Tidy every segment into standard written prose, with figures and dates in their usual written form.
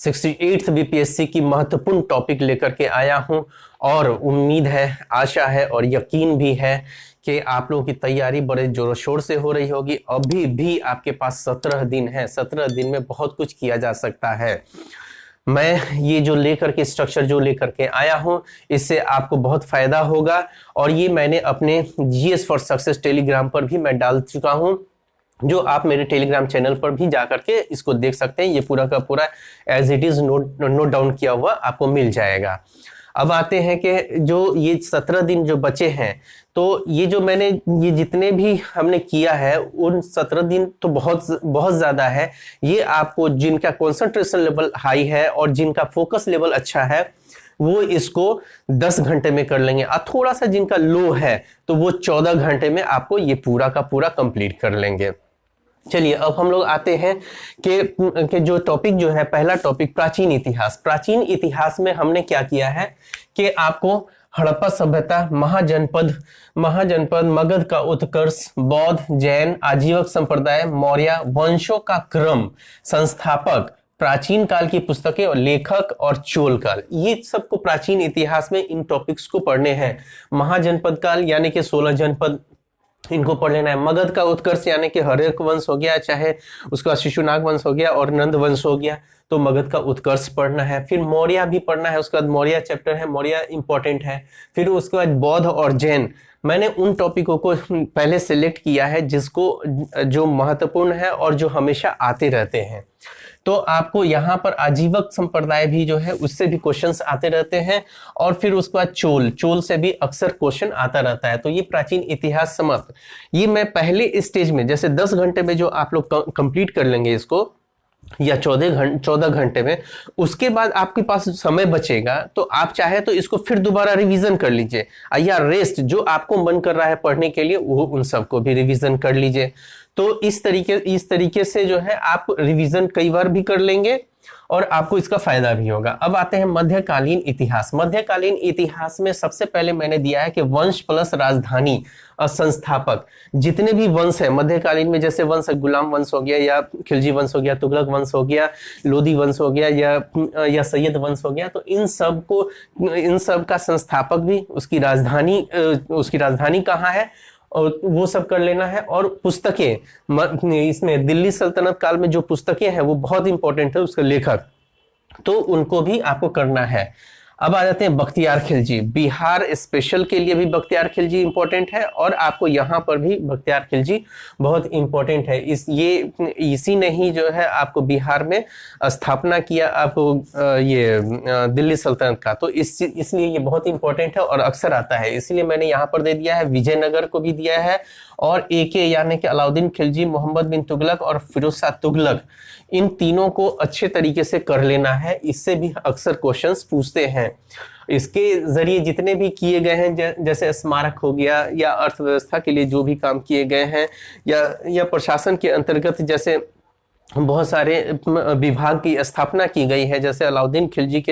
68th BPSC की महत्वपूर्ण topic लेकर के आया हूं और उम्मीद है, आशा है और यकीन भी है कि आप लोगों की तैयारी बड़े जोरों शोर से हो रही होगी। अभी भी आपके पास 17 दिन है। 17 दिन में बहुत कुछ किया जा सकता है। मैं ये जो लेकर के स्ट्रक्चर जो लेकर के आया हूं, इससे आपको बहुत फायदा होगा। और ये मैंने अपने जीएस फॉर सक्सेस टेलीग्राम पर भी मैं डाल चुका हूं, जो आप मेरे टेलीग्राम चैनल पर भी जा करके इसको देख सकते हैं। ये पूरा का पूरा as it is note down किया हुआ आपको मिल जाएगा। अब आते हैं कि जो ये 17 दिन जो बचे हैं, तो ये जो मैंने ये जितने भी हमने किया है उन 17 दिन तो बहुत बहुत ज्यादा है। ये आपको जिनका कंसंट्रेशन लेवल हाई है और जिनका फोकस लेवल अच्छा है वो इसको 10 घंटे में कर लेंगे, और थोड़ा सा जिनका लो है तो वो 14 घंटे में आपको ये पूरा का पूरा कंप्लीट कर लेंगे। चलिए अब हम लोग आते हैं कि जो टॉपिक जो है, पहला टॉपिक प्राचीन इतिहास। प्राचीन इतिहास में हमने क्या किया है कि आपको हड़प्पा सभ्यता, महाजनपद, मगध का उत्कर्ष, बौद्ध, जैन, आजीवक संप्रदाय, मौर्य वंशों का क्रम, संस्थापक, प्राचीन काल की पुस्तकें और लेखक और चोल काल, ये सबको प्राचीन इतिहास में इन टॉपिक्स को पढ़ने हैं। महाजनपद काल यानी कि 16 जनपद, इनको पढ़ लेना है। मगध का उत्कर्ष यानी कि हर्यक वंश हो गया, चाहे उसका शिशुनाग वंश हो गया और नंद वंश हो गया, तो मगध का उत्कर्ष पढ़ना है। फिर मौर्य भी पढ़ना है, उसके बाद मौर्य चैप्टर है, मौर्य इंपॉर्टेंट है। फिर उसके बाद बौद्ध और जैन। मैंने उन टॉपिकों को पहले सिलेक्ट किया है जिसको जो महत्वपूर्ण है और जो हमेशा आते रहते हैं। तो आपको यहाँ पर आजीवक संप्रदाय भी जो है उससे भी क्वेश्चंस आते रहते हैं, और फिर उसके बाद चोल से भी अक्सर क्वेश्चन आता रहता है। तो ये प्राचीन इतिहास समाप्त। ये मैं पहले स्टेज में जैसे 10 घंटे में जो आप लोग कंप्लीट कर लेंगे इसको, या 14 घंटे में, उसके बाद आपके पास समय बचेगा तो आप चाहे तो इसको फिर दोबारा रिवीजन कर लीजिए, या रेस्ट जो आपको मन कर रहा है पढ़ने के लिए वो उन सबको भी रिवीजन कर लीजिए। तो इस तरीके से जो है आप रिवीजन कई बार भी कर लेंगे और आपको इसका फायदा भी होगा। अब आते हैं मध्यकालीन इतिहास। मध्यकालीन इतिहास में सबसे पहले मैंने दिया है कि वंश प्लस राजधानी और संस्थापक, जितने भी वंश है मध्यकालीन में, जैसे वंश गुलाम वंश हो गया, या खिलजी वंश हो गया, तुगलक वंश हो गया, लोधी वंश हो गया, या सैयद वंश हो गया, तो इन सब का संस्थापक भी, उसकी राजधानी कहाँ है और वो सब कर लेना है। और पुस्तकें, इसमें दिल्ली सल्तनत काल में जो पुस्तकें हैं वो बहुत इंपॉर्टेंट है, उसके लेखक, तो उनको भी आपको करना है। अब आ जाते हैं बख्तियार खिलजी। बिहार स्पेशल के लिए भी बख्तियार खिलजी इंपॉर्टेंट है, और आपको यहाँ पर भी बख्तियार खिलजी बहुत इंपॉर्टेंट है। इसी ने ही जो है आपको बिहार में स्थापना किया, आपको ये दिल्ली सल्तनत का, तो इसलिए ये बहुत इंपॉर्टेंट है और अक्सर आता है, इसलिए मैंने यहाँ पर दे दिया है। विजयनगर को भी दिया है, और एके यानी कि अलाउद्दीन खिलजी, मोहम्मद बिन तुगलक और फिरोज शाह तुगलक, इन तीनों को अच्छे तरीके से कर लेना है। इससे भी अक्सर क्वेश्चंस पूछते हैं। इसके जरिए जितने भी किए गए हैं, जैसे स्मारक हो गया, या अर्थव्यवस्था के लिए जो भी काम किए गए हैं, या प्रशासन के अंतर्गत जैसे बहुत सारे विभाग की स्थापना की गई है, जैसे अलाउद्दीन खिलजी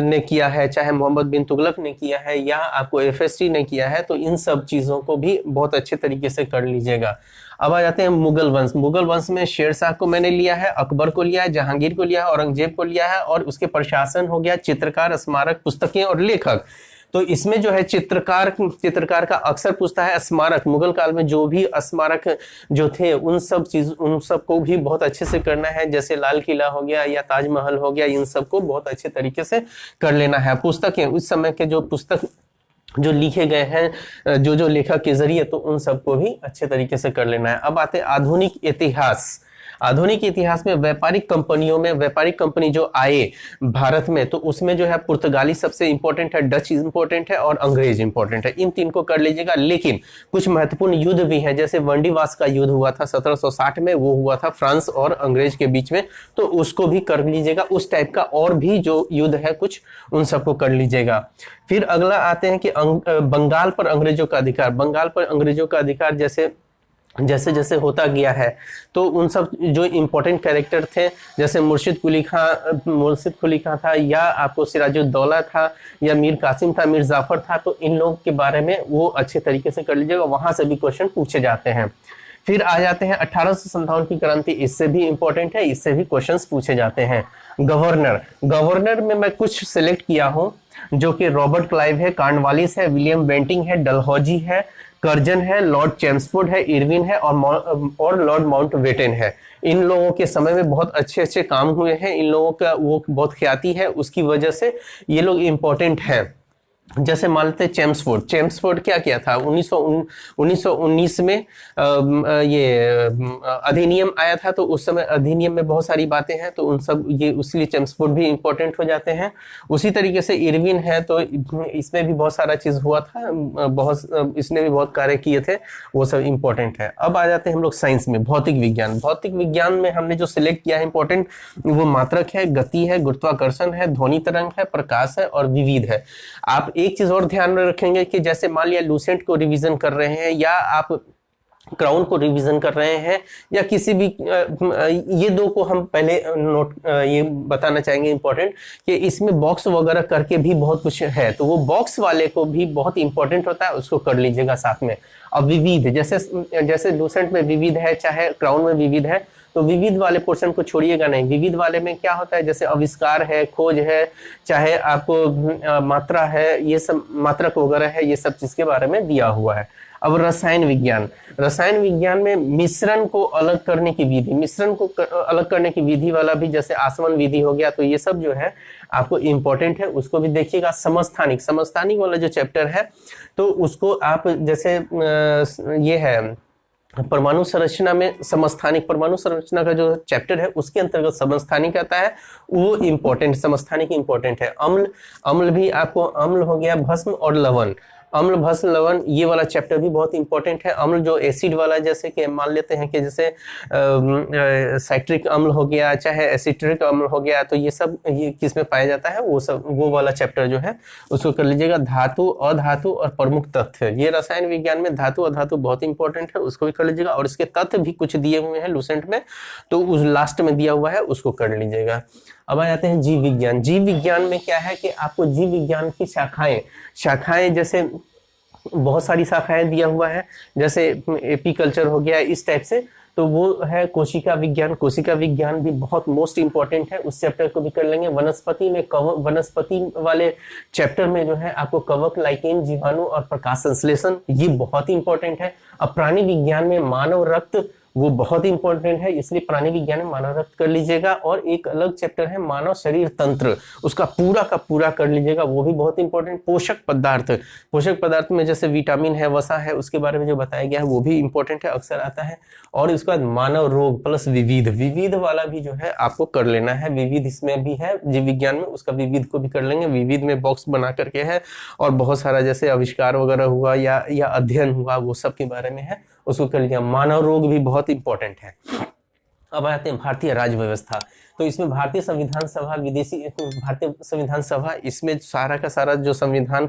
ने किया है, चाहे मोहम्मद बिन तुगलक ने किया है, या आपको एफएसटी ने किया है, तो इन सब चीज़ों को भी बहुत अच्छे तरीके से कर लीजिएगा। अब आ जाते हैं मुगल वंश। मुगल वंश में शेर शाह को मैंने लिया है, अकबर को लिया है, जहांगीर को लिया है, औरंगजेब को लिया है, और उसके प्रशासन हो गया, चित्रकार, स्मारक, पुस्तकें और लेखक। तो इसमें जो है चित्रकार का अक्सर पूछता है। स्मारक, मुगल काल में जो भी स्मारक जो थे उन सब को भी बहुत अच्छे से करना है, जैसे लाल किला हो गया या ताजमहल हो गया, इन सब को बहुत अच्छे तरीके से कर लेना है। पुस्तकें, उस समय के जो पुस्तक जो लिखे गए हैं जो लेखक के जरिए, तो उन सबको भी अच्छे तरीके से कर लेना है। अब आते आधुनिक इतिहास। आधुनिक इतिहास में व्यापारिक कंपनी जो आए भारत में, तो उसमें जो है पुर्तगाली सबसे इंपॉर्टेंट है, डच इंपॉर्टेंट है और अंग्रेज इंपॉर्टेंट है। इन तीन को कर लीजिएगा। लेकिन कुछ महत्वपूर्ण युद्ध भी हैं, जैसे वंडीवास का युद्ध हुआ था 1760 में, वो हुआ था फ्रांस और अंग्रेज के बीच में, तो उसको भी कर लीजिएगा। उस टाइप का और भी जो युद्ध है कुछ, उन सबको कर लीजिएगा। फिर अगला आते हैं कि बंगाल पर अंग्रेजों का अधिकार। बंगाल पर अंग्रेजों का अधिकार जैसे जैसे होता गया है, तो उन सब जो इम्पोर्टेंट कैरेक्टर थे, जैसे मुर्शिद कुली खां था, या आपको सिराजुद्दौला था, या मीर कासिम था, मीर जाफर था, तो इन लोगों के बारे में वो अच्छे तरीके से कर लीजिएगा, वहां से भी क्वेश्चन पूछे जाते हैं। फिर आ जाते हैं 1857 की क्रांति, इससे भी इंपॉर्टेंट है, इससे भी क्वेश्चंस पूछे जाते हैं। गवर्नर, गवर्नर में मैं कुछ सिलेक्ट किया हूं, जो कि रॉबर्ट क्लाइव है, कॉर्नवालिस है, विलियम बेंटिंग है, डलहौजी है, कर्जन है, लॉर्ड चेम्सफोर्ड है, इरविन है और लॉर्ड माउंटबेटन है। इन लोगों के समय में बहुत अच्छे अच्छे काम हुए हैं, इन लोगों का वो बहुत ख्याति है, उसकी वजह से ये लोग इम्पोर्टेंट हैं। जैसे मान लेते हैं चेम्सफोर्ड, चेम्सफोर्ड क्या किया था 1919 में अधिनियम आया था, तो उस समय अधिनियम में बहुत सारी बातें हैं, तो उन सब ये उसलिए चेम्सफोर्ड भी इंपॉर्टेंट हो जाते हैं। उसी तरीके से इरविन है, तो इसमें भी बहुत सारा चीज हुआ था, बहुत इसने भी बहुत कार्य किए थे, वो सब इंपॉर्टेंट है। अब आ जाते हैं हम लोग साइंस में, भौतिक विज्ञान। भौतिक विज्ञान में हमने जो सिलेक्ट किया है इंपॉर्टेंट, वो मात्रक है, गति है, गुरुत्वाकर्षण है, ध्वनि तरंग है, प्रकाश है और विविध है। आप एक चीज और ध्यान में रखेंगे कि जैसे मान लिया लूसेंट को रिवीजन कर रहे हैं, या आप क्राउन को रिवीजन कर रहे हैं, या किसी भी ये दो को हम पहले नोट ये बताना चाहेंगे इंपॉर्टेंट, कि इसमें बॉक्स वगैरह करके भी बहुत कुछ है, तो वो बॉक्स वाले को भी बहुत इंपॉर्टेंट होता है, उसको कर लीजिएगा साथ में। अब विविध, जैसे लूसेंट में विविध है, चाहे क्राउन में विविध है, तो विविध वाले पोर्शन को छोड़िएगा नहीं। विविध वाले में क्या होता है, जैसे आविष्कार है, खोज है, चाहे आपको मात्रा है, ये सब मात्रक वगैरह है, ये सब चीज के बारे में दिया हुआ है। अब रसायन विज्ञान, रसायन विज्ञान में मिश्रण को अलग करने की विधि, मिश्रण को अलग करने की विधि वाला भी, जैसे आसवन विधि हो गया, तो ये सब जो है आपको इंपॉर्टेंट है, उसको भी देखिएगा। समस्थानिक, समस्थानिक वाला जो चैप्टर है, तो उसको आप जैसे ये है परमाणु संरचना में समस्थानिक, परमाणु संरचना का जो चैप्टर है उसके अंतर्गत समस्थानिक आता है, वो इंपॉर्टेंट, समस्थानिक इंपॉर्टेंट है। अम्ल, अम्ल भी आपको, अम्ल हो गया, भस्म और लवण, अम्ल भस्म लवण, ये वाला चैप्टर भी बहुत इंपॉर्टेंट है। अम्ल जो एसिड वाला, जैसे कि मान लेते हैं कि जैसे साइट्रिक अम्ल हो गया, चाहे एसिट्रिक अम्ल हो गया, तो ये सब ये किस में पाया जाता है, वो सब वो वाला चैप्टर जो है उसको कर लीजिएगा। धातु, अधातु और प्रमुख तथ्य, ये रसायन विज्ञान में धातु अधातु बहुत इंपॉर्टेंट है, उसको भी कर लीजिएगा। और इसके तथ्य भी कुछ दिए हुए हैं लूसेंट में, तो उस लास्ट में दिया हुआ है, उसको कर लीजिएगा। अब आ जाते हैं जीव विज्ञान। जीव विज्ञान में क्या है कि आपको जीव विज्ञान की शाखाएं जैसे बहुत सारी शाखाएं दिया हुआ है, जैसे एपीकल्चर हो गया, इस टाइप से, तो वो है कोशिका विज्ञान। कोशिका विज्ञान भी बहुत मोस्ट इंपॉर्टेंट है, उस चैप्टर को भी कर लेंगे। वनस्पति में वनस्पति वाले चैप्टर में जो है आपको कवक, लाइकेन, जीवाणु और प्रकाश संश्लेषण, ये बहुत इंपॉर्टेंट है। अब प्राणी विज्ञान में मानव रक्त, वो बहुत इंपॉर्टेंट है, इसलिए प्राणी विज्ञान में मानव रक्त कर लीजिएगा। और एक अलग चैप्टर है मानव शरीर तंत्र, उसका पूरा का पूरा कर लीजिएगा, वो भी बहुत इंपॉर्टेंट। पोषक पदार्थ, पोषक पदार्थ में जैसे विटामिन है, वसा है, उसके बारे में जो बताया गया है वो भी इंपॉर्टेंट है, अक्सर आता है। और उसके बाद मानव रोग प्लस विविध, विविध वाला भी जो है आपको कर लेना है। विविध इसमें भी है जीव विज्ञान में, उसका विविध को भी कर लेंगे। विविध में बॉक्स बना करके है, और बहुत सारा जैसे आविष्कार वगैरह हुआ या अध्ययन हुआ, वो सब के बारे में है, उसको कर लिया। मानव रोग भी बहुत इंपॉर्टेंट है। अब आते हैं भारतीय राज्य व्यवस्था, तो इसमें भारतीय संविधान सभा, विदेशी भारतीय संविधान सभा, इसमें सारा का सारा जो संविधान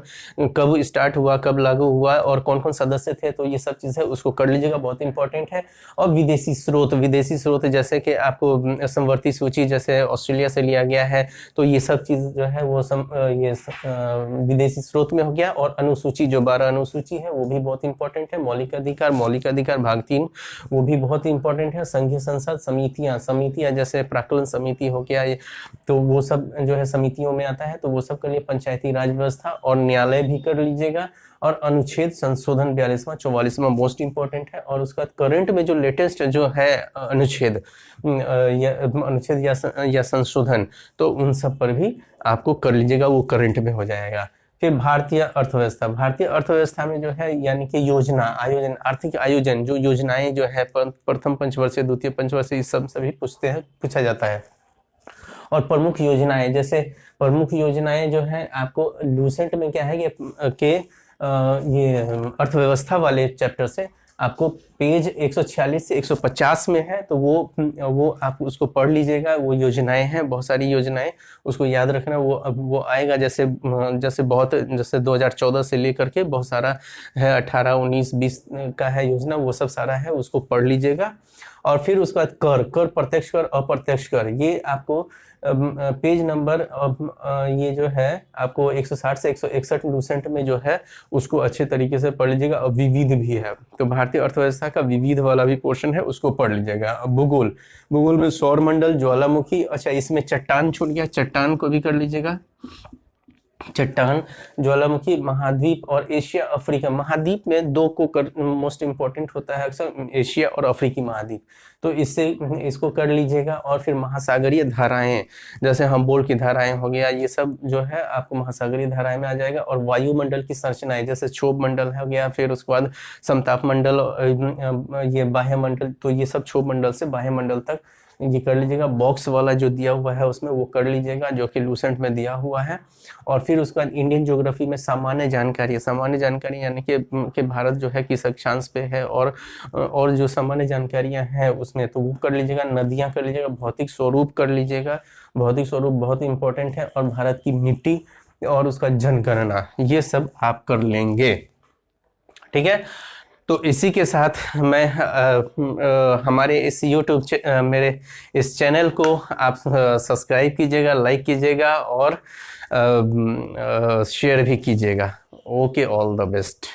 कब स्टार्ट हुआ, कब लागू हुआ और कौन कौन सदस्य थे, तो ये सब चीज़ है, उसको कर लीजिएगा, बहुत इंपॉर्टेंट है। और विदेशी स्रोत, विदेशी स्रोत जैसे कि आपको समवर्ती सूची जैसे ऑस्ट्रेलिया से लिया गया है, तो ये सब चीज़ जो है वो विदेशी स्रोत में हो गया। और अनुसूची, जो 12 अनुसूची है, वो भी बहुत इंपॉर्टेंट है। मौलिक अधिकार भाग 3, वो भी बहुत इंपॉर्टेंट है। संघीय संसद, समितियां जैसे प्राक्कलन समिति हो गया, तो वो सब जो है समितियों में आता है, तो वो सब कर लिए। पंचायती राज व्यवस्था और न्यायालय भी कर लीजिएगा। और अनुच्छेद संशोधन 42वां 44वां मोस्ट इंपॉर्टेंट है। और उसका करंट में जो लेटेस्ट जो है अनुच्छेद या संशोधन, तो उन सब पर भी आपको कर लीजिएगा, वो करंट में हो जाएगा। फिर भारतीय अर्थव्यवस्था, भारतीय अर्थव्यवस्था में जो है यानी कि योजना आयोजन, आर्थिक आयोजन, जो योजनाएं जो है प्रथम पंचवर्षीय, द्वितीय पंचवर्षीय, इस सब सभी पूछा जाता है। और प्रमुख योजनाएं, जैसे प्रमुख योजनाएं जो है आपको लूसेंट में क्या है कि ये अर्थव्यवस्था वाले चैप्टर से आपको पेज 146 से 150 में है, तो वो आप उसको पढ़ लीजिएगा। वो योजनाएं हैं, बहुत सारी योजनाएं, उसको याद रखना। वो आएगा जैसे 2014 से लेकर के बहुत सारा है, 18, 19, 20 का है योजना, वो सब सारा है, उसको पढ़ लीजिएगा। और फिर उसके बाद कर, प्रत्यक्ष कर, अप्रत्यक्ष कर, ये आपको पेज नंबर ये जो है आपको 160 से 161 लूसेंट में जो है उसको अच्छे तरीके से पढ़ लीजिएगा। विविध भी है, तो भारतीय अर्थव्यवस्था का विविध वाला भी पोर्शन है उसको पढ़ लीजिएगा। अब भूगोल, भूगोल में सौर मंडल, ज्वालामुखी, अच्छा इसमें चट्टान छूट गया, चट्टान को भी कर लीजिएगा। चट्टान, ज्वालामुखी, महाद्वीप और एशिया अफ्रीका। महाद्वीप में दो को कर मोस्ट इंपॉर्टेंट होता है अक्सर, एशिया और अफ्रीकी महाद्वीप, तो इससे इसको कर लीजिएगा। और फिर महासागरीय धाराएं, जैसे हमबोल्ट की धाराएं हो गया, ये सब जो है आपको महासागरीय धाराएं में आ जाएगा। और वायुमंडल की संरचनाएं, जैसे क्षोभ मंडल हो गया, फिर उसके बाद समताप मंडल, ये बाह्य मंडल, तो ये सब क्षोभ मंडल से बाह्य मंडल तक ये कर लीजिएगा। बॉक्स वाला जो दिया हुआ है उसमें वो कर लीजिएगा, जो कि लूसेंट में दिया हुआ है। और फिर उसके बाद इंडियन ज्योग्राफी में सामान्य जानकारी यानी कि भारत जो है किस अक्षांश पे है, और जो सामान्य जानकारियां हैं उसमें तो वो कर लीजिएगा। नदियां कर लीजिएगा, भौतिक स्वरूप कर लीजिएगा, भौतिक स्वरूप बहुत इंपॉर्टेंट है। और भारत की मिट्टी और उसका जनगणना, ये सब आप कर लेंगे, ठीक है। तो इसी के साथ मैं हमारे इस YouTube मेरे इस चैनल को आप सब्सक्राइब कीजिएगा, लाइक कीजिएगा और शेयर भी कीजिएगा। Okay, all the best.